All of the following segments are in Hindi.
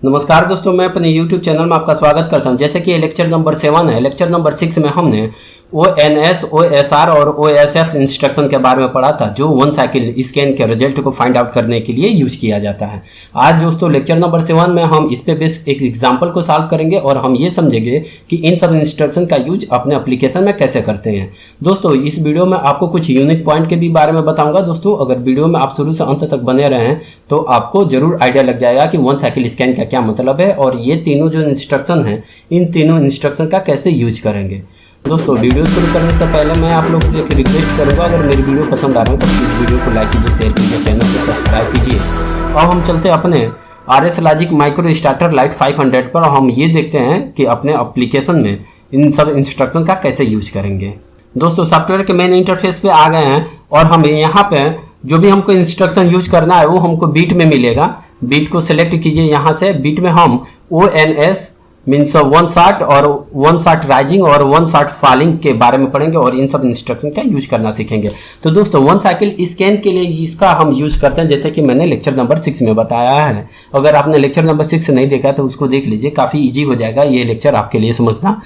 नमस्कार दोस्तों, मैं अपने YouTube चैनल में आपका स्वागत करता हूं। जैसे कि लेक्चर नंबर 7 है। लेक्चर नंबर 6 में हमने ONS, OSR और OSF इंस्ट्रक्शन के बारे में पढ़ा था, जो वन साइकिल स्कैन के रिजल्ट को फाइंड आउट करने के लिए यूज किया जाता है। आज दोस्तों लेक्चर नंबर 7 में हम इस पे बेस एक एग्जाम्पल को सॉल्व करेंगे और हम ये समझेंगे कि इन सब इंस्ट्रक्शन का यूज अपने एप्लीकेशन में कैसे करते हैं। दोस्तों इस वीडियो में आपको कुछ यूनिक पॉइंट के भी बारे में बताऊंगा। दोस्तों अगर वीडियो में आप शुरू से अंत तक बने रहे तो आपको जरूर आइडिया लग जाएगा कि वन साइकिल स्कैन का क्या मतलब है और ये तीनों जो इंस्ट्रक्शन हैं, इन तीनों इंस्ट्रक्शन का कैसे यूज करेंगे। दोस्तों वीडियो शुरू करने से पहले मैं आप लोग से एक रिक्वेस्ट करूंगा, अगर मेरी वीडियो पसंद आ रहा है तो प्लीज़ वीडियो को लाइक कीजिए, शेयर कीजिए, चैनल को सब्सक्राइब कीजिए। अब हम चलते हैं अपने RS logic micro starter light 500 पर। हम ये देखते हैं कि अपने एप्लीकेशन में इन सब इंस्ट्रक्शन का कैसे यूज करेंगे। दोस्तों सॉफ्टवेयर के मेन इंटरफेस पे आ गए हैं और हम यहाँ पे जो भी हमको इंस्ट्रक्शन यूज करना है वो हमको बीट में मिलेगा। बीट को सिलेक्ट कीजिए। यहाँ से बीट में हम ONS मीन्स 1 शॉट और 1 शॉट राइजिंग और 1 शॉट फॉलिंग के बारे में पढ़ेंगे और इन सब इंस्ट्रक्शन का यूज करना सीखेंगे। तो दोस्तों वन साइकिल स्कैन के लिए इसका हम यूज करते हैं, जैसे कि मैंने लेक्चर नंबर 6 में बताया है। अगर आपने लेक्चर नंबर 6 नहीं देखा तो उसको देख लीजिए, काफ़ी ईजी हो जाएगा ये लेक्चर आपके लिए समझना।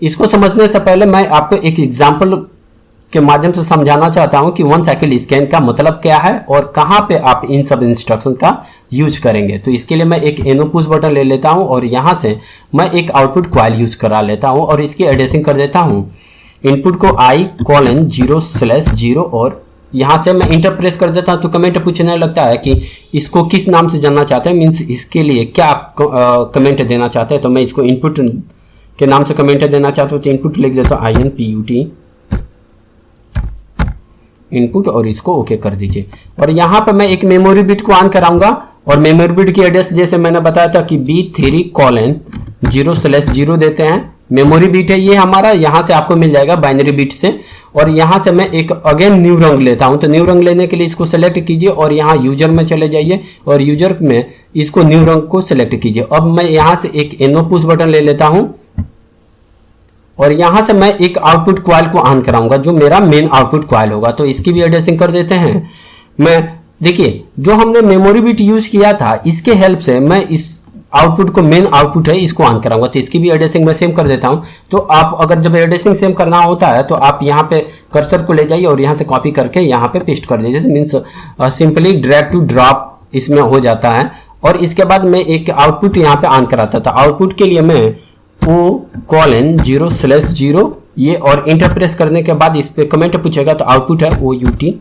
इसको समझने से पहले मैं आपको एक एग्जाम्पल के माध्यम से समझाना चाहता हूं कि वन साइकिल स्कैन का मतलब क्या है और कहां पे आप इन सब इंस्ट्रक्शन का यूज करेंगे। तो इसके लिए मैं एक एनो पुश बटन ले लेता हूं और यहां से मैं एक आउटपुट कॉइल यूज करा लेता हूं और इसकी एड्रेसिंग कर देता हूं। इनपुट को I:0/0 और यहां से मैं इंटर प्रेस कर देता हूं तो कमेंट पूछने लगता है कि इसको किस नाम से जानना चाहते हैं, मीन्स इसके लिए क्या आप कमेंट देना चाहते हैं। तो मैं इसको इनपुट के नाम से कमेंट देना चाहता हूं तो इनपुट लिख देता हूं INPUT इनपुट और इसको ओके कर दीजिए। और यहाँ पे मैं एक मेमोरी बिट को ऑन कराऊंगा और मेमोरी बिट की एड्रेस जैसे मैंने बताया था कि B3:0/0 देते हैं। मेमोरी बिट है ये हमारा, यहाँ से आपको मिल जाएगा बाइनरी बिट से। और यहाँ से मैं एक अगेन न्यू रंग लेता हूँ। तो न्यू रंग लेने के लिए इसको सेलेक्ट कीजिए और यहाँ यूजर में चले जाइए और यूजर में इसको न्यू रंग को सिलेक्ट कीजिए। अब मैं यहाँ से एक एनो पुश बटन ले लेता हूँ और यहां से मैं एक आउटपुट कॉइल को ऑन कराऊंगा जो मेरा मेन आउटपुट कॉइल होगा। तो इसकी भी एड्रेसिंग कर देते हैं। मैं देखिए जो हमने मेमोरी बिट यूज किया था इसके हेल्प से मैं इस आउटपुट को मेन आउटपुट है इसको ऑन कराऊंगा। तो इसकी भी एड्रेसिंग मैं सेम कर देता हूं। तो आप अगर जब एड्रेसिंग सेम करना होता है तो आप यहाँ पे कर्सर को ले जाइए और यहाँ से कॉपी करके यहाँ पे पेस्ट कर दीजिए। Means simply drag to drop इसमें हो जाता है। और इसके बाद मैं एक आउटपुट यहाँ पे ऑन कराता था। आउटपुट के लिए मैं O:0/0 ये और इंटर प्रेस करने के बाद इस पे कमेंट पूछेगा तो आउटपुट है OUT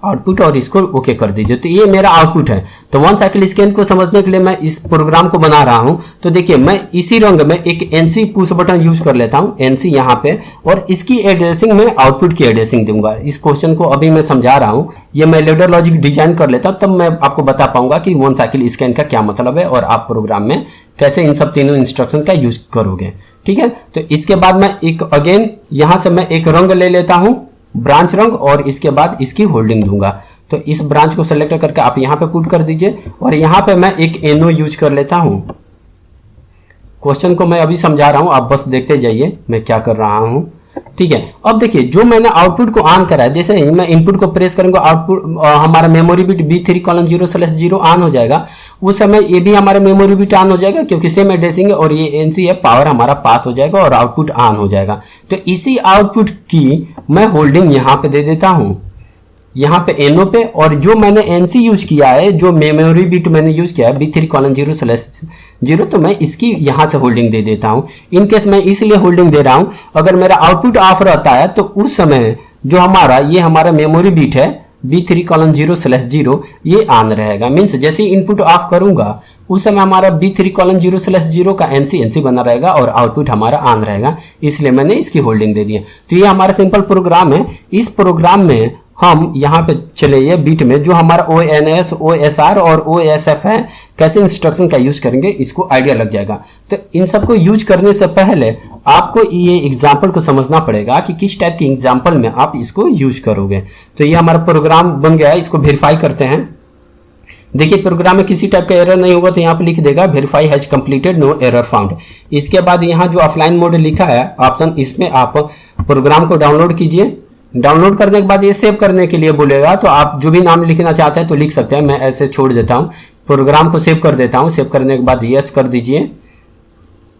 आउटपुट और इसको ओके कर दीजिए। तो ये मेरा आउटपुट है। तो वन साइकिल स्कैन को समझने के लिए मैं इस प्रोग्राम को बना रहा हूं। तो देखिए मैं इसी रंग में एक NC पुश बटन यूज कर लेता हूं, NC यहाँ पे, और इसकी एड्रेसिंग में आउटपुट की एड्रेसिंग दूंगा। इस क्वेश्चन को अभी मैं समझा रहा हूं, ये मैं लेडर लॉजिक डिजाइन कर लेता हूं, तब मैं आपको बता पाऊंगा कि वन साइकिल स्कैन का क्या मतलब है और आप प्रोग्राम में कैसे इन सब तीनों इंस्ट्रक्शन का यूज करोगे। ठीक है, तो इसके बाद मैं एक अगेन यहां से मैं एक रंग ले लेता हूं, ब्रांच रंग, और इसके बाद इसकी होल्डिंग दूंगा। तो इस ब्रांच को सेलेक्ट करके आप यहां पे पुट कर दीजिए और यहां पे मैं एक एनो यूज कर लेता हूं। क्वेश्चन को मैं अभी समझा रहा हूं, आप बस देखते जाइए मैं क्या कर रहा हूं। ठीक है, अब देखिए जो मैंने आउटपुट को ऑन करा है, जैसे ही मैं इनपुट को प्रेस करूंगा आउटपुट हमारा मेमोरी बिट B3:0/0 ऑन हो जाएगा। उस समय ये भी हमारा मेमोरी बिट ऑन हो जाएगा क्योंकि सेम एड्रेसिंग है और ये NC है, पावर हमारा पास हो जाएगा और आउटपुट ऑन हो जाएगा। तो इसी आउटपुट की मैं होल्डिंग यहाँ पे दे देता हूँ, यहाँ पे एनो पे। और जो मैंने NC यूज किया है, जो मेमोरी बिट मैंने यूज किया है B3:0/0, तो मैं इसकी यहाँ से होल्डिंग दे देता हूँ। इनकेस मैं इसलिए होल्डिंग दे रहा हूँ, अगर मेरा आउटपुट ऑफ रहता है तो उस समय जो ये हमारा मेमोरी बिट है B3:0/0 ये ऑन रहेगा। मीन्स जैसे ही इनपुट ऑफ करूंगा उस समय हमारा B3:0/0 का NC बना रहेगा और आउटपुट हमारा ऑन रहेगा, इसलिए मैंने इसकी होल्डिंग दे दी है। तो ये हमारा सिंपल प्रोग्राम है। इस प्रोग्राम में हम यहाँ पे चले ये बीट में जो हमारा ONS, OSR और OSF है, कैसे इंस्ट्रक्शन का यूज करेंगे इसको आइडिया लग जाएगा। तो इन सबको यूज करने से पहले आपको ये एग्जाम्पल को समझना पड़ेगा कि किस टाइप के एग्जाम्पल में आप इसको यूज करोगे। तो ये हमारा प्रोग्राम बन गया है, इसको वेरीफाई करते हैं। देखिए प्रोग्राम में किसी टाइप का एरर नहीं होगा तो यहाँ पे लिख देगा verify has completed, no error found. इसके बाद यहाँ जो ऑफलाइन मोड लिखा है ऑप्शन, इसमें आप प्रोग्राम को डाउनलोड कीजिए डाउनलोड करने के बाद ये सेव करने के लिए बोलेगा, तो आप जो भी नाम लिखना चाहते हैं तो लिख सकते हैं, मैं ऐसे छोड़ देता हूँ। प्रोग्राम को सेव कर देता हूँ। सेव करने के बाद यस कर दीजिए,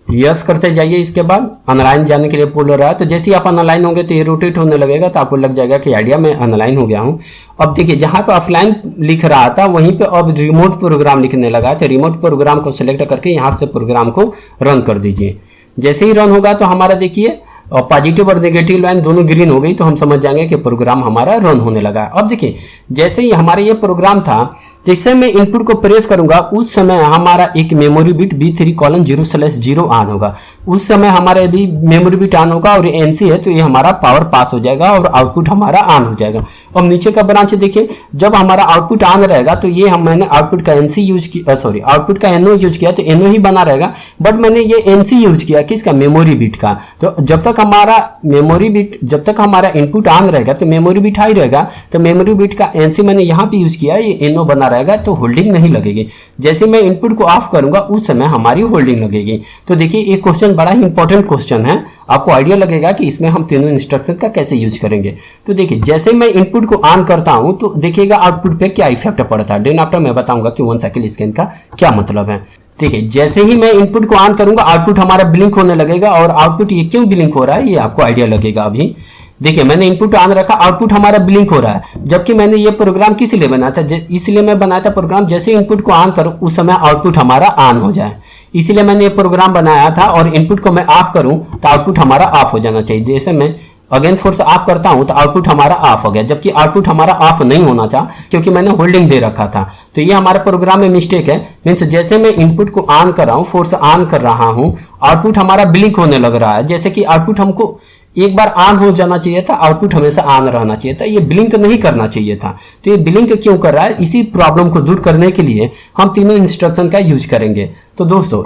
यस करते जाइए। इसके बाद ऑनलाइन जाने के लिए बोल रहा है, तो जैसे ही आप ऑनलाइन होंगे तो ये रोटेट होने लगेगा, तो आपको लग जाएगा कि आइडिया में ऑनलाइन हो गया हूँ। अब देखिए जहाँ पे ऑफलाइन लिख रहा था वहीं पे अब रिमोट प्रोग्राम लिखने लगा है, तो रिमोट प्रोग्राम को सिलेक्ट करके यहाँ से प्रोग्राम को रन कर दीजिए। जैसे ही रन होगा तो हमारा देखिए और पॉजिटिव और नेगेटिव लाइन दोनों ग्रीन हो गई, तो हम समझ जाएंगे कि प्रोग्राम हमारा रन होने लगा है। अब देखिए जैसे ही हमारा ये प्रोग्राम था, जैसे मैं इनपुट को प्रेस करूंगा उस समय हमारा एक मेमोरी बिट B3:0/0 ऑन होगा। उस समय हमारा भी मेमोरी बिट ऑन होगा और ये NC है तो ये हमारा पावर पास हो जाएगा और आउटपुट हमारा ऑन हो जाएगा। अब नीचे का ब्रांच देखिए, जब हमारा आउटपुट ऑन रहेगा तो ये मैंने आउटपुट का NC यूज किया, सॉरी आउटपुट का NO यूज किया तो NO ही बना रहेगा, बट मैंने ये NC यूज किया किसका, मेमोरी बिट का। तो जब तक हमारा मेमोरी बिट, जब तक हमारा इनपुट ऑन रहेगा तो मेमोरी बिट हाई रहेगा, तो मेमोरी बिट का NC मैंने यहाँ पे यूज किया, ये NO बना रहेगा तो होल्डिंग नहीं लगेगी। जैसे मैं इनपुट को ऑफ करूंगा उस समय हमारी होल्डिंग लगेगी। तो देखिए ये क्वेश्चन बड़ा ही इंपॉर्टेंट क्वेश्चन है, आपको आइडिया लगेगा कि इसमें हम तीनों इंस्ट्रक्शन का कैसे यूज करेंगे। तो देखिए जैसे मैं इनपुट को ऑन करता हूं तो देखिएगा आउटपुट पे क्या इफेक्ट पड़ता है। देन आफ्टर मैं बताऊंगा कि 1 साइकिल स्कैन का क्या मतलब है। देखिए जैसे ही मैं इनपुट को ऑन करूंगा आउटपुट हमारा ब्लिंक होने लगेगा, और आउटपुट ये क्यों ब्लिंक हो रहा है ये आपको आइडिया लगेगा अभी। देखिए मैंने इनपुट ऑन रखा, आउटपुट हमारा ब्लिंक हो रहा है, जबकि मैंने ये प्रोग्राम किस लिए बनाया था, इसलिए मैं बनाया था प्रोग्राम जैसे इनपुट को ऑन करूं उस समय आउटपुट हमारा ऑन हो जाए, इसीलिए मैंने ये प्रोग्राम बनाया था। और इनपुट को मैं ऑफ करूं तो आउटपुट हमारा ऑफ हो जाना चाहिए। जैसे मैं अगेन फोर्स ऑफ करता हूं तो आउटपुट हमारा ऑफ हो गया, जबकि आउटपुट हमारा ऑफ नहीं होना था क्योंकि मैंने होल्डिंग दे रखा था। तो ये हमारे प्रोग्राम में मिस्टेक है। मीन्स जैसे मैं इनपुट को ऑन कर रहा हूं, फोर्स ऑन कर रहा हूं, आउटपुट हमारा ब्लिंक होने लग रहा है। जैसे कि आउटपुट हमको एक बार ऑन हो जाना चाहिए था, आउटपुट हमेशा ऑन रहना चाहिए था, ये ब्लिंक नहीं करना चाहिए था। तो ये ब्लिंक क्यों कर रहा है, इसी प्रॉब्लम को दूर करने के लिए हम तीनों इंस्ट्रक्शन का यूज करेंगे। तो दोस्तों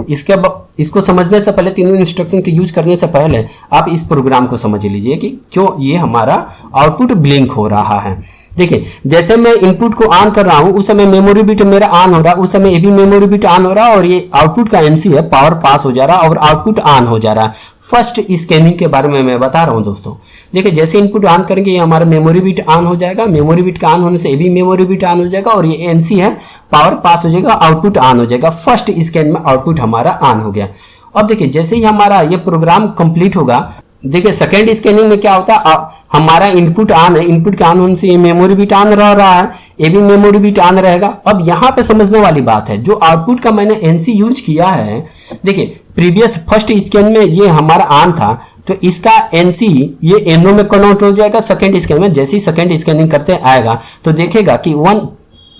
इसको समझने से पहले, तीनों इंस्ट्रक्शन के यूज करने से पहले आप इस प्रोग्राम को समझ लीजिए कि क्यों ये हमारा आउटपुट ब्लिंक हो रहा है। देखिए जैसे मैं इनपुट को ऑन कर रहा हूं उस समय मेमोरी बिट मेरा ऑन हो रहा है, उस समय ये भी मेमोरी बिट ऑन हो रहा है, और ये आउटपुट का NC है, पावर पास हो जा रहा है और आउटपुट ऑन हो जा रहा है। फर्स्ट स्कैनिंग के बारे में मैं बता रहा हूं दोस्तों। देखिए जैसे इनपुट ऑन करेंगे ये हमारा मेमोरी बिट ऑन हो जाएगा, मेमोरी बिट का ऑन होने से ये भी मेमोरी बिट ऑन हो जाएगा, और ये NC है, पावर पास हो जाएगा, आउटपुट ऑन हो जाएगा। फर्स्ट स्कैन में आउटपुट हमारा ऑन हो गया। अब देखिए जैसे ही हमारा ये प्रोग्राम कंप्लीट होगा, देखिए सेकेंड स्कैनिंग में क्या होता है, हमारा इनपुट ऑन है, इनपुट के ऑन होने से ये मेमोरी बिट ऑन रह रहा है, ये भी मेमोरी बिट ऑन रहेगा। अब यहाँ पे समझने वाली बात है, जो आउटपुट का मैंने NC यूज किया है, देखिए प्रीवियस फर्स्ट स्कैन में ये हमारा ऑन था तो इसका NC ये NO में कन्वर्ट हो जाएगा। सेकेंड स्कैन में जैसे ही सेकेंड स्कैनिंग करते आएगा तो देखेगा कि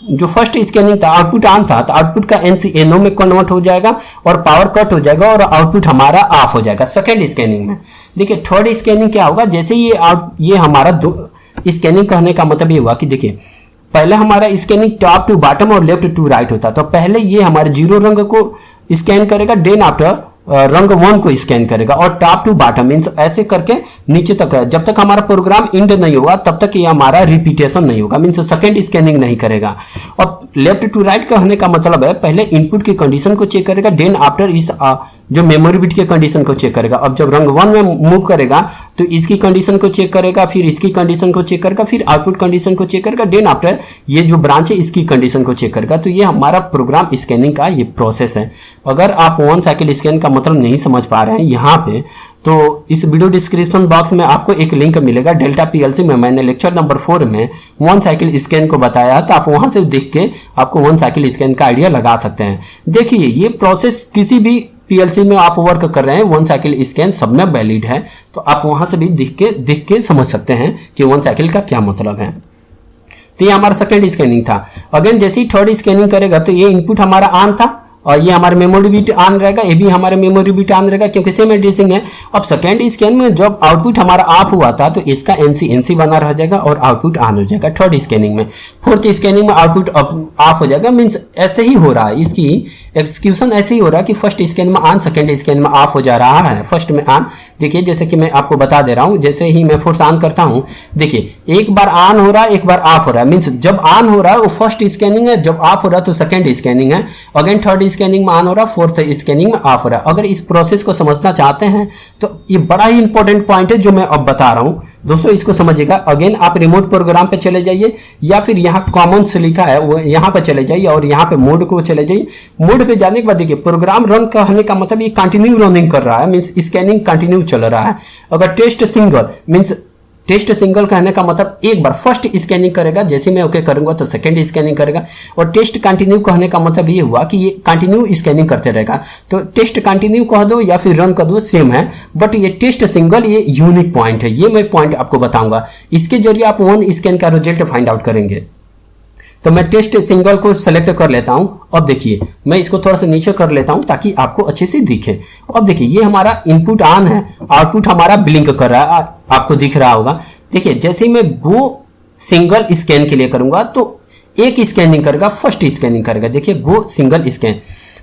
जो फर्स्ट स्कैनिंग था आउटपुट ऑन था, तो आउटपुट का NC NO में कन्वर्ट हो जाएगा और पावर कट हो जाएगा और आउटपुट हमारा ऑफ हो जाएगा सेकेंड स्कैनिंग में। देखिए थर्ड स्कैनिंग क्या होगा, जैसे ये हमारा दो स्कैनिंग कहने का मतलब ये हुआ कि देखिए पहले हमारा स्कैनिंग टॉप टू बॉटम और लेफ्ट टू राइट होता, तो पहले ये हमारे जीरो रंग को स्कैन करेगा, देन आफ्टर रंग 1 को स्कैन करेगा, और टॉप टू बॉटम मीन्स ऐसे करके नीचे तक है। जब तक हमारा प्रोग्राम एंड नहीं होगा तब तक ये हमारा रिपीटेशन नहीं होगा, मीन्स सेकेंड स्कैनिंग नहीं करेगा। और लेफ्ट टू राइट कहने का मतलब है पहले इनपुट की कंडीशन को चेक करेगा, देन आफ्टर इस जो मेमोरी बिट के कंडीशन को चेक करेगा। अब जब रंग 1 में मूव करेगा तो इसकी कंडीशन को चेक करेगा, फिर इसकी कंडीशन को चेक करेगा, फिर आउटपुट कंडीशन को चेक करेगा, देन आफ्टर ये जो ब्रांच है इसकी कंडीशन को चेक करेगा। तो ये हमारा प्रोग्राम स्कैनिंग का ये प्रोसेस है। अगर आप 1 साइकिल स्कैन का मतलब नहीं समझ पा रहे हैं यहाँ पे, तो इस वीडियो डिस्क्रिप्शन बॉक्स में आपको एक लिंक मिलेगा डेल्टा PLC में, मैंने लेक्चर नंबर 4 में 1 साइकिल स्कैन को बताया, तो आप वहां से देख के आपको 1 साइकिल स्कैन का आइडिया लगा सकते हैं। देखिए ये प्रोसेस किसी भी PLC में आप वर्क कर रहे हैं 1 साइकिल स्कैन सब में वैलिड है, तो आप वहां से भी देख के समझ सकते हैं कि 1 साइकिल का क्या मतलब है। तो ये हमारा सेकेंड स्कैनिंग था। अगेन जैसे ही थर्ड स्कैनिंग करेगा तो ये इनपुट हमारा ऑन था और ये हमारे मेमोरी बिट ऑन रहेगा, ये भी हमारे मेमोरी बिट ऑन रहेगा क्योंकि सेम एड्रेसिंग है। अब सेकेंड स्कैन में जब आउटपुट हमारा ऑफ हुआ था तो इसका NC बना रह जाएगा और आउटपुट ऑन हो जाएगा थर्ड स्कैनिंग में। फोर्थ स्कैनिंग में आउटपुट ऑफ हो जाएगा, मीन्स ऐसे ही हो रहा है, इसकी एक्सक्यूशन ऐसे ही हो रहा है कि फर्स्ट स्कैन में ऑन, सेकेंड स्कैन में ऑफ हो जा रहा है, फर्स्ट में ऑन। देखिए जैसे कि मैं आपको बता दे रहा हूँ, जैसे ही मैं फोर्स ऑन करता हूँ, देखिए एक बार ऑन हो रहा है एक बार ऑफ हो रहा है, मीन्स जब ऑन हो रहा है वो फर्स्ट स्कैनिंग है, जब ऑफ हो रहा है तो सेकेंड स्कैनिंग है, अगेन थर्ड स्कैनिंग में ऑन हो रहा है, फोर्थ स्कैनिंग में ऑफ हो रहा है। अगर इस प्रोसेस को समझना चाहते हैं तो ये बड़ा ही इंपॉर्टेंट पॉइंट है जो मैं अब बता रहा हूँ, दोस्तों इसको समझिएगा। अगेन आप रिमोट प्रोग्राम पे चले जाइए या फिर यहाँ कॉमन से लिखा है वो यहाँ पे चले जाइए और यहाँ पे मोड को चले जाइए। मोड पे जाने के बाद देखिए प्रोग्राम रन कहने का मतलब ये कंटिन्यू रनिंग कर रहा है, मीन्स स्कैनिंग कंटिन्यू चल रहा है। अगर test single means test single कहने का मतलब एक बार फर्स्ट स्कैनिंग करेगा, जैसे मैं ओके करूंगा तो सेकंड स्कैनिंग करेगा। और टेस्ट कंटिन्यू कहने का मतलब ये हुआ कि ये कंटिन्यू स्कैनिंग करते रहेगा। तो टेस्ट कंटिन्यू कह दो या फिर रन कर दो सेम है, बट ये टेस्ट सिंगल ये यूनिक पॉइंट है, ये मैं पॉइंट आपको बताऊंगा। इसके जरिए आप वन स्कैन का रिजल्ट फाइंड आउट करेंगे। तो मैं टेस्ट सिंगल को सेलेक्ट कर लेता हूं। अब देखिए मैं इसको थोड़ा सा नीचे कर लेता हूं ताकि आपको अच्छे से दिखे। अब देखिए ये हमारा इनपुट ऑन है, आउटपुट हमारा ब्लिंक कर रहा है, आपको दिख रहा होगा। देखिए जैसे ही मैं गो सिंगल स्कैन के लिए करूंगा तो एक स्कैनिंग करेगा, फर्स्ट स्कैनिंग करेगा। देखिए गो सिंगल स्कैन,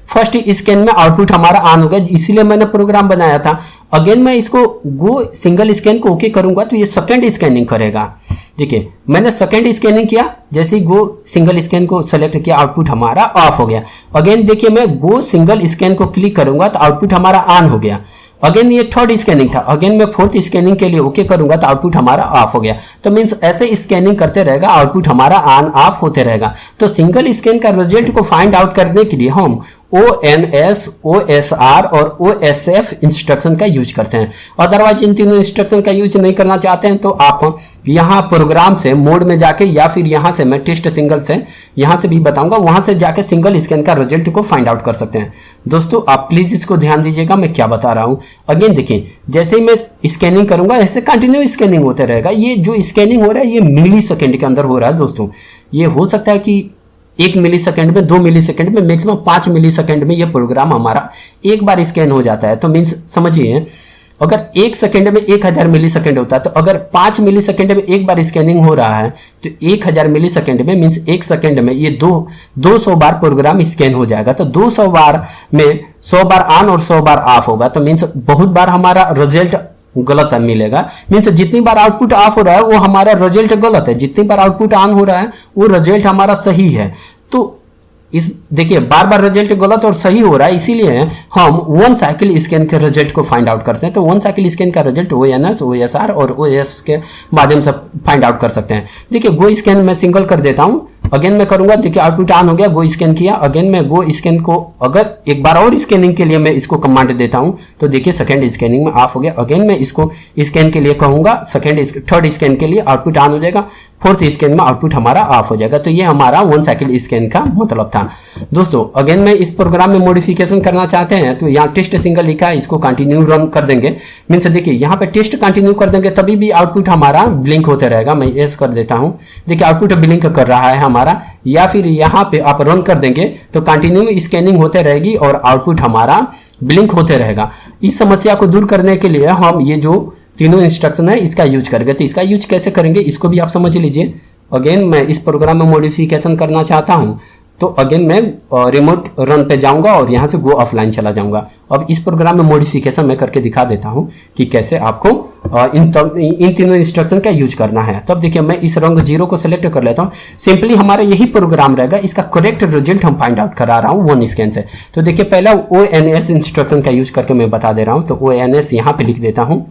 फर्स्ट स्कैन में आउटपुट हमारा ऑन हो गया, इसीलिए मैंने प्रोग्राम बनाया था। अगेन मैं इसको गो सिंगल स्कैन को ओके करूंगा तो ये सेकंड स्कैनिंग करेगा। देखिए मैंने सेकंड स्कैनिंग किया, जैसे ही गो सिंगल स्कैन को सेलेक्ट किया आउटपुट हमारा ऑफ हो गया। अगेन देखिए मैं गो सिंगल स्कैन को क्लिक करूंगा तो आउटपुट हमारा ऑन हो गया। अगेन ये थर्ड स्कैनिंग था, अगेन मैं फोर्थ स्कैनिंग के लिए ओके करूंगा तो आउटपुट हमारा ऑफ हो गया। तो मींस ऐसे स्कैनिंग करते रहेगा, आउटपुट हमारा ऑन ऑफ होते रहेगा। तो सिंगल स्कैन का रिजल्ट को फाइंड आउट करने के लिए हम ONS, OSR और OSF इंस्ट्रक्शन का यूज करते हैं। अदरवाइज इन तीनों इंस्ट्रक्शन का यूज नहीं करना चाहते हैं तो आप यहाँ प्रोग्राम से मोड में जाके या फिर यहाँ से मैं टेस्ट सिंगल से यहाँ से भी बताऊंगा, वहां से जाके सिंगल स्कैन का रिजल्ट को फाइंड आउट कर सकते हैं। दोस्तों आप प्लीज इसको ध्यान दीजिएगा मैं क्या बता रहा हूँ। अगेन देखिए जैसे ही मैं स्कैनिंग करूंगा ऐसे कंटिन्यू स्कैनिंग होते रहेगा। ये जो स्कैनिंग हो रहा है ये मिली सेकेंड के अंदर हो रहा है। दोस्तों ये हो सकता है कि 1 मिली सेकेंड में, 2 मिली सेकेंड में, मैक्सिमम 5 मिली सेकेंड में ये प्रोग्राम हमारा एक बार स्कैन हो जाता है। तो मीन्स समझिए अगर 1 सेकेंड में 1000 मिली सेकेंड होता है तो अगर 5 मिली सेकेंड में एक बार स्कैनिंग हो रहा है तो 1000 मिली सेकेंड में मीन्स 1 सेकेंड में ये 200 बार प्रोग्राम स्कैन हो जाएगा। तो 200 बार में 100 बार ऑन और 100 बार ऑफ होगा। तो मीन्स बहुत बार हमारा रिजल्ट गलत मिलेगा। मीन्स जितनी बार आउटपुट ऑफ हो रहा है वो हमारा रिजल्ट गलत है, जितनी बार आउटपुट ऑन हो रहा है वो रिजल्ट हमारा सही है। तो इस देखिए बार बार रिजल्ट गलत और सही हो रहा है, इसीलिए हम वन साइकिल स्कैन के रिजल्ट को फाइंड आउट करते हैं। तो वन साइकिल स्कैन का रिजल्ट ONS, OSR और OS के माध्यम से फाइंड आउट कर सकते हैं। देखिए गो स्कैन मैं सिंगल कर देता हूं, अगेन मैं करूंगा, देखिए आउटपुट ऑन हो गया, गो स्कैन किया। अगेन मैं गो स्कैन को अगर एक बार और स्कैनिंग के लिए मैं इसको कमांड देता हूं तो देखिए सेकंड स्कैनिंग में ऑफ हो गया। अगेन मैं इसको स्कैन के लिए कहूंगा, थर्ड स्कैन के लिए आउटपुट ऑन हो जाएगा, फोर्थ स्कैन में आउटपुट हमारा ऑफ हो जाएगा। तो ये हमारा वन साइकिल स्कैन का मतलब था। दोस्तों अगेन मैं इस प्रोग्राम में मॉडिफिकेशन करना चाहते हैं तो यहाँ टेस्ट सिंगल लिखा है, इसको कंटिन्यू रन कर देंगे। मीन्स देखिए यहाँ पे टेस्ट कंटिन्यू कर देंगे तभी भी आउटपुट हमारा ब्लिंक होते रहेगा। मैं एस कर देता हूँ, देखिए आउटपुट ब्लिंक कर रहा है हमारा। या फिर यहाँ पे आप रन कर देंगे तो कंटिन्यू स्कैनिंग होते रहेगी और आउटपुट हमारा ब्लिंक होते रहेगा। इस समस्या को दूर करने के लिए हम ये जो तीनों इंस्ट्रक्शन है इसका यूज करेंगे। तो इसका यूज कैसे करेंगे इसको भी आप समझ लीजिए। अगेन मैं इस प्रोग्राम में मॉडिफिकेशन करना चाहता हूं तो अगेन मैं रिमोट रन पे जाऊंगा और यहां से गो ऑफलाइन चला जाऊंगा। अब इस प्रोग्राम में मॉडिफिकेशन मैं करके दिखा देता हूं कि कैसे आपको इन तीनों इंस्ट्रक्शन का यूज करना है। तब देखिए मैं इस रंग 0 को सिलेक्ट कर लेता हूं। सिंपली हमारा यही प्रोग्राम रहेगा, इसका करेक्ट रिजल्ट हम फाइंड आउट करा रहा हूं वन स्कैन से। तो देखिए पहला ONS इंस्ट्रक्शन का यूज करके मैं बता दे रहा हूं। तो ONS यहां पे लिख देता हूं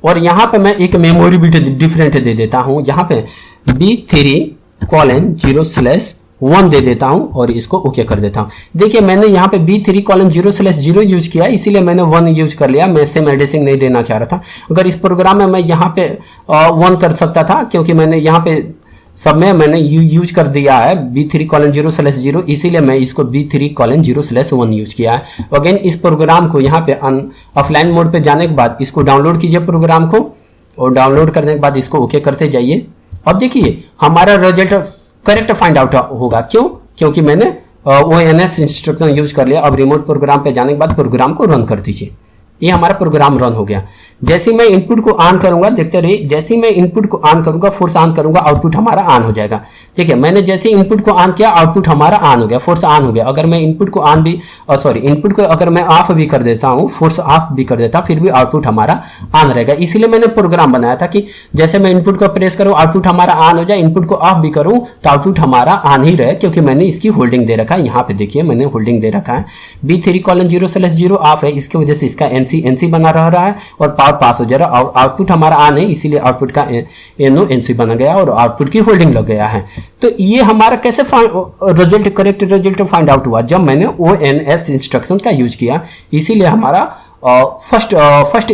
और यहाँ पे मैं एक मेमोरी बिट डिफरेंट दे देता हूँ। यहाँ पे B3:0/1 दे देता हूँ और इसको ओके कर देता हूँ। देखिए मैंने यहाँ पे B3:0/0 यूज किया, इसीलिए मैंने 1 यूज कर लिया। मैं सेम एड्रेसिंग नहीं देना चाह रहा था। अगर इस प्रोग्राम में मैं यहाँ पे 1 कर सकता था, क्योंकि मैंने यहाँ पे सब में मैंने यूज कर दिया है B3:0/0, इसीलिए मैं इसको B3:0/1 यूज किया है। अगेन इस प्रोग्राम को यहाँ पे ऑफलाइन मोड पे जाने के बाद इसको डाउनलोड कीजिए प्रोग्राम को, और डाउनलोड करने के बाद इसको ओके करते जाइए। अब देखिए हमारा रिजल्ट करेक्ट फाइंड आउट होगा। क्यों? क्योंकि मैंने ONS इंस्ट्रक्शन यूज कर लिया। अब रिमोट प्रोग्राम पे जाने के बाद प्रोग्राम को रन कर दीजिए। ये हमारा प्रोग्राम रन हो गया। जैसे ही मैं इनपुट को ऑन करूंगा, देखते रहिए, जैसे ही मैं इनपुट को ऑन करूंगा, फोर्स ऑन करूंगा, आउटपुट हमारा ऑन हो जाएगा। ठीक है, मैंने जैसे इनपुट को ऑन किया, आउटपुट हमारा ऑन हो गया, फोर्स ऑन हो गया। अगर मैं इनपुट को ऑन भी इनपुट को अगर मैं ऑफ भी कर देता हूं, फोर्स ऑफ भी कर देता, फिर भी आउटपुट हमारा ऑन रहेगा। इसीलिए मैंने प्रोग्राम बनाया था कि जैसे मैं इनपुट को प्रेस करूं आउटपुट हमारा ऑन हो जाए, इनपुट को ऑफ भी करूं तो आउटपुट हमारा ऑन ही रहे, क्योंकि मैंने इसकी होल्डिंग दे रखा है। यहाँ पे देखिए मैंने होल्डिंग दे रखा है, B3:0/0 ऑफ है, इसकी वजह से इसका एनसी एनसी बना रहा है और पावर पास हो जा रहा है और आउटपुट हमारा ऑन है, इसीलिए आउटपुट का एनओ एनसी बना गया और आउटपुट की होल्डिंग लग गया है। तो ये हमारा कैसे result correct result find out हुआ, जब मैंने ONS इंस्ट्रक्शन का यूज किया, इसीलिए हमारा फर्स्ट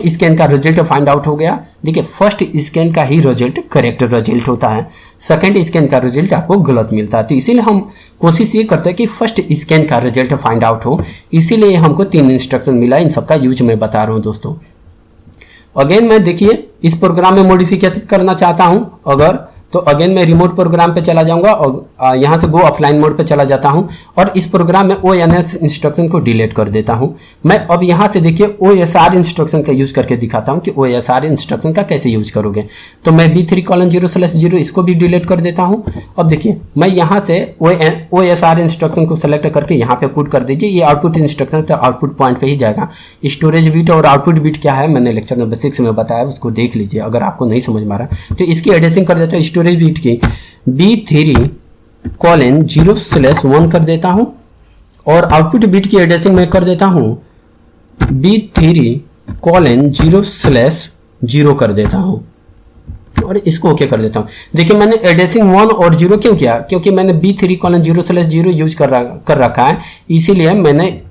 स्कैन का रिजल्ट फाइंड आउट हो गया। देखिए फर्स्ट स्कैन का ही रिजल्ट करेक्ट रिजल्ट होता है, सेकंड स्कैन का रिजल्ट आपको गलत मिलता है। तो इसीलिए हम कोशिश ये करते हैं कि फर्स्ट स्कैन का रिजल्ट फाइंड आउट हो, इसीलिए हमको 3 इंस्ट्रक्शन मिला, इन सबका यूज मैं बता रहा हूँ दोस्तों। अगेन मैं देखिए इस प्रोग्राम में मॉडिफिकेशन करना चाहता हूँ अगर, तो अगेन मैं रिमोट प्रोग्राम पे चला जाऊंगा और यहाँ से गो ऑफलाइन मोड पे चला जाता हूँ और इस प्रोग्राम में ONS इंस्ट्रक्शन को डिलीट कर देता हूँ। मैं अब यहाँ से देखिए OSR इंस्ट्रक्शन का यूज करके दिखाता हूँ कि OSR इंस्ट्रक्शन का कैसे यूज करोगे। तो मैं B3:0/0 इसको भी डिलीट कर देता हूँ। अब देखिए मैं यहाँ से OSR इंस्ट्रक्शन को सेलेक्ट करके यहाँ पे पुट कर दीजिए, ये आउटपुट इंस्ट्रक्शन तो आउटपुट पॉइंट पे ही जाएगा। स्टोरेज बिट और आउटपुट बिट क्या है मैंने लेक्चर नंबर 6 में बताया, उसको देख लीजिए अगर आपको नहीं समझ में आ रहा। तो इसकी एड्रेसिंग कर देता हूँ, स्टोरेज बिट की B3:0/1 कर देता हूं और आउटपुट बिट की एड्रेसिंग मैं कर देता हूं B3:0/0 कर देता हूं और इसको ओके कर देता हूं। देखिए मैंने एड्रेसिंग 1 और 0 क्यों किया, क्योंकि मैंने B3:0/0 यूज कर रखा है, इसीलिए मैंने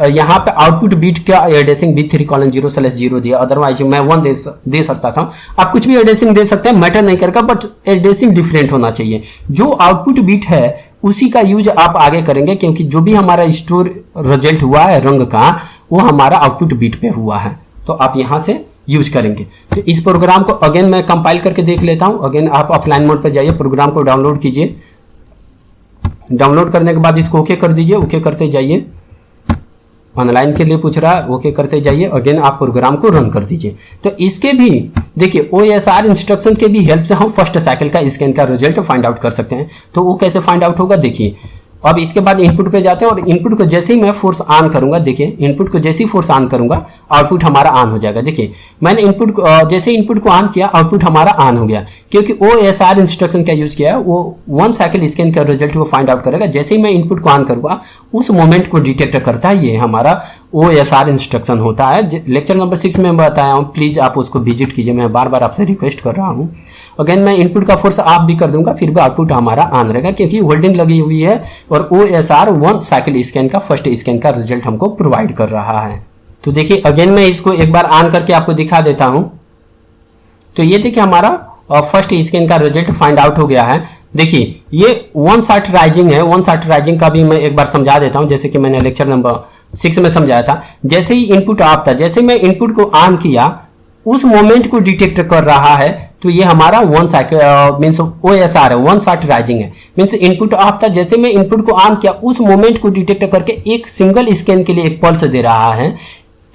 यहाँ पे आउटपुट बीट का एड्रेसिंग B3:0/0 दिया, अदरवाइज मैं 1 दे सकता था। आप कुछ भी एड्रेसिंग दे सकते हैं, मैटर नहीं करेगा, बट एड्रेसिंग डिफरेंट होना चाहिए। जो आउटपुट बीट है उसी का यूज आप आगे करेंगे, क्योंकि जो भी हमारा स्टोर रिजल्ट हुआ है रंग का वो हमारा आउटपुट बीट पे हुआ है, तो आप यहाँ से यूज करेंगे। तो इस प्रोग्राम को अगेन मैं कंपाइल करके देख लेता हूँ। अगेन आप ऑफलाइन मोड पर जाइए, प्रोग्राम को डाउनलोड कीजिए, डाउनलोड करने के बाद इसको ओके कर दीजिए, ओके करते जाइए। ऑनलाइन के लिए पूछ रहा है, ओके करते जाइए। अगेन आप प्रोग्राम को रन कर दीजिए। तो इसके भी देखिए OSR इंस्ट्रक्शन के भी हेल्प से हम फर्स्ट साइकिल का स्कैन का रिजल्ट फाइंड आउट कर सकते हैं। तो वो कैसे फाइंड आउट होगा देखिए। अब इसके बाद इनपुट पे जाते हैं और इनपुट को जैसे ही मैं फोर्स ऑन करूंगा, देखिए इनपुट को जैसे ही फोर्स ऑन करूंगा आउटपुट हमारा ऑन हो जाएगा। देखिए मैंने इनपुट को जैसे इनपुट को ऑन किया आउटपुट हमारा ऑन हो गया, क्योंकि OSR इंस्ट्रक्शन का यूज किया है, वो 1 साइकिल स्कैन का रिजल्ट वो फाइंड आउट करेगा। जैसे ही मैं इनपुट को ऑन करूंगा उस मोमेंट को डिटेक्ट करता है, ये हमारा OSR इंस्ट्रक्शन होता है। लेक्चर नंबर 6 में बताया हूँ, प्लीज आप उसको विजिट कीजिए, मैं बार बार आपसे रिक्वेस्ट कर रहा हूँ। अगेन मैं इनपुट का फोर्स ऑफ भी कर दूंगा, फिर भी आउटपुट हमारा ऑन रहेगा, क्योंकि होल्डिंग लगी हुई है और OSR 1 साइकिल स्कैन का फर्स्ट स्कैन का रिजल्ट हमको प्रोवाइड कर रहा है। तो देखिए अगेन मैं इसको एक बार ऑन करके आपको दिखा देता हूं। तो ये देखिए हमारा फर्स्ट स्कैन का रिजल्ट फाइंड आउट हो गया है। देखिए ये 1 शॉट राइजिंग है, 1 शॉट राइजिंग का भी मैं एक बार समझा देता हूं, जैसे कि मैंने लेक्चर नंबर 6 में समझाया था। जैसे ही इनपुट ऑफ था, जैसे मैं इनपुट को ऑन किया उस मोमेंट को डिटेक्ट कर रहा है, तो ये हमारा 1 साइकिल मीन्स OSR है, 1 शॉट राइजिंग है। मीन्स इनपुट ऑफ था, जैसे मैं इनपुट को ऑन किया उस मोमेंट को डिटेक्ट करके एक सिंगल स्कैन के लिए एक पल्स दे रहा है,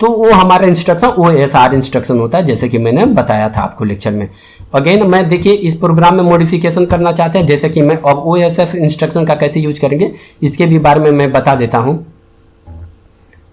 तो वो हमारा इंस्ट्रक्शन OSR इंस्ट्रक्शन होता है, जैसे कि मैंने बताया था आपको लेक्चर में। अगेन मैं देखिए इस प्रोग्राम में मॉडिफिकेशन करना चाहते हैं, जैसे कि मैं अब OSR इंस्ट्रक्शन का कैसे यूज करेंगे इसके भी बारे में मैं बता देता हूं।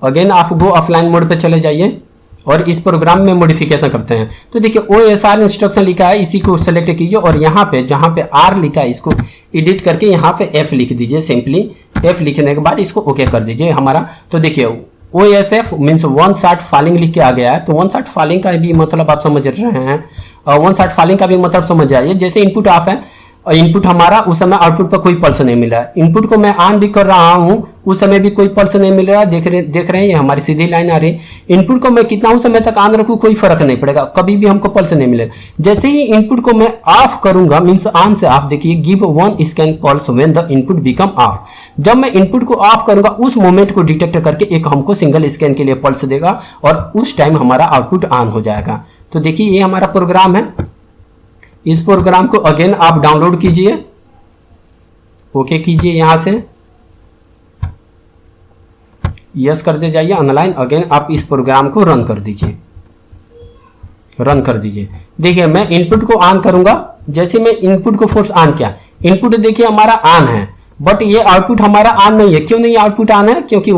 अगेन आप गो ऑफलाइन मोड पे चले जाइए और इस प्रोग्राम में मॉडिफिकेशन करते हैं। तो देखिए OSR इंस्ट्रक्शन लिखा है, इसी को सेलेक्ट कीजिए और यहाँ पे जहाँ पे R लिखा है इसको एडिट करके यहाँ पे F लिख दीजिए। सिंपली F लिखने के बाद इसको ओके कर दीजिए हमारा। तो देखिए OSF मीन्स 1 शॉट फॉलिंग लिख के आ गया है। तो 1 शॉट फॉलिंग का भी मतलब आप समझ रहे हैं, 1 शॉट फॉलिंग का भी मतलब समझ जाइए। जैसे इनपुट ऑफ है और इनपुट हमारा उस समय आउटपुट पर कोई पल्स नहीं मिला है। इनपुट को मैं ऑन भी कर रहा हूं उस समय भी कोई पल्स नहीं मिल रहा। देख रहे हैं ये हमारी सीधी लाइन आ रही है। इनपुट को मैं कितना उस समय तक ऑन रखूं कोई फर्क नहीं पड़ेगा, कभी भी हमको पल्स नहीं मिलेगा। जैसे ही इनपुट को मैं ऑफ करूंगा मीन्स ऑन से ऑफ, देखिए give 1 scan pulse when the input become of. जब मैं इनपुट को ऑफ करूंगा उस मोमेंट को डिटेक्ट करके एक हमको सिंगल स्कैन के लिए पल्स देगा और उस टाइम हमारा आउटपुट ऑन हो जाएगा। तो देखिए ये हमारा प्रोग्राम है। इस प्रोग्राम को अगेन आप डाउनलोड कीजिए, ओके कीजिए, यहां से यस करते जाइए ऑनलाइन। अगेन आप इस प्रोग्राम को रन कर दीजिए, रन कर दीजिए। देखिए मैं इनपुट को ऑन करूंगा, जैसे मैं इनपुट को फोर्स ऑन किया, इनपुट देखिए हमारा ऑन है, बट ये आउटपुट हमारा ऑन नहीं है। क्यों नहीं आउटपुट ऑन है? क्योंकि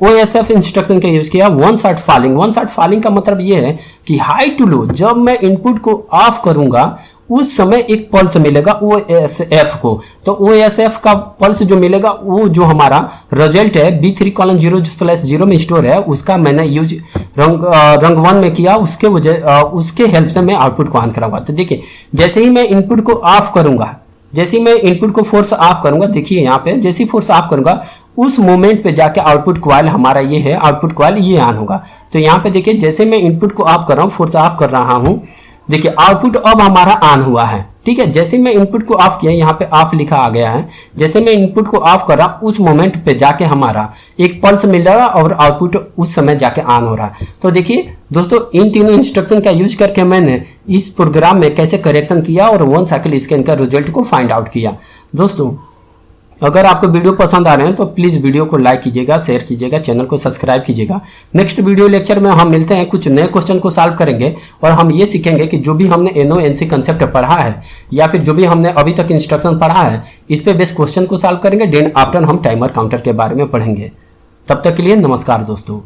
OSF इंस्ट्रक्शन का यूज किया 1 शॉट फॉलिंग। 1 शॉट फॉलिंग का मतलब ये है कि हाई टू लो, जब मैं इनपुट को ऑफ करूंगा उस समय एक पल्स मिलेगा OSF को। तो OSF का पल्स जो मिलेगा वो जो हमारा रिजल्ट है B3:0/0 में स्टोर है, उसका मैंने यूज रंग 1 में किया, उसके हेल्प से मैं आउटपुट को ऑन कराऊंगा। तो देखिए जैसे ही मैं इनपुट को ऑफ करूंगा, जैसे ही मैं इनपुट को फोर्स ऑफ करूंगा, देखिए यहाँ पे जैसे ही फोर्स ऑफ करूंगा उस मोमेंट पे जाके आउटपुट कॉइल हमारा ये है, आउटपुट कॉइल ये ऑन होगा। तो यहाँ पे देखिए जैसे मैं इनपुट को ऑफ कर रहा हूँ, फोर्स ऑफ कर रहा हूँ, देखिए आउटपुट अब हमारा ऑन हुआ है। ठीक है, जैसे मैं इनपुट को ऑफ किया, यहाँ पे ऑफ लिखा आ गया है, जैसे मैं इनपुट को ऑफ कर रहा उस मोमेंट पे जाके हमारा एक पल्स मिल रहा है और आउटपुट उस समय जाके ऑन हो रहा है। तो देखिए दोस्तों इन तीनों इंस्ट्रक्शन का यूज करके मैंने इस प्रोग्राम में कैसे करेक्शन किया और 1 साइकिल स्कैन का रिजल्ट को फाइंड आउट किया। दोस्तों अगर आपको वीडियो पसंद आ रहे हैं तो प्लीज़ वीडियो को लाइक कीजिएगा, शेयर कीजिएगा, चैनल को सब्सक्राइब कीजिएगा। नेक्स्ट वीडियो लेक्चर में हम मिलते हैं, कुछ नए क्वेश्चन को सॉल्व करेंगे और हम ये सीखेंगे कि जो भी हमने NO/NC कंसेप्ट पढ़ा है या फिर जो भी हमने अभी तक इंस्ट्रक्शन पढ़ा है इस पे बेस क्वेश्चन को सॉल्व करेंगे। देन आफ्टर हम टाइमर काउंटर के बारे में पढ़ेंगे। तब तक के लिए नमस्कार दोस्तों।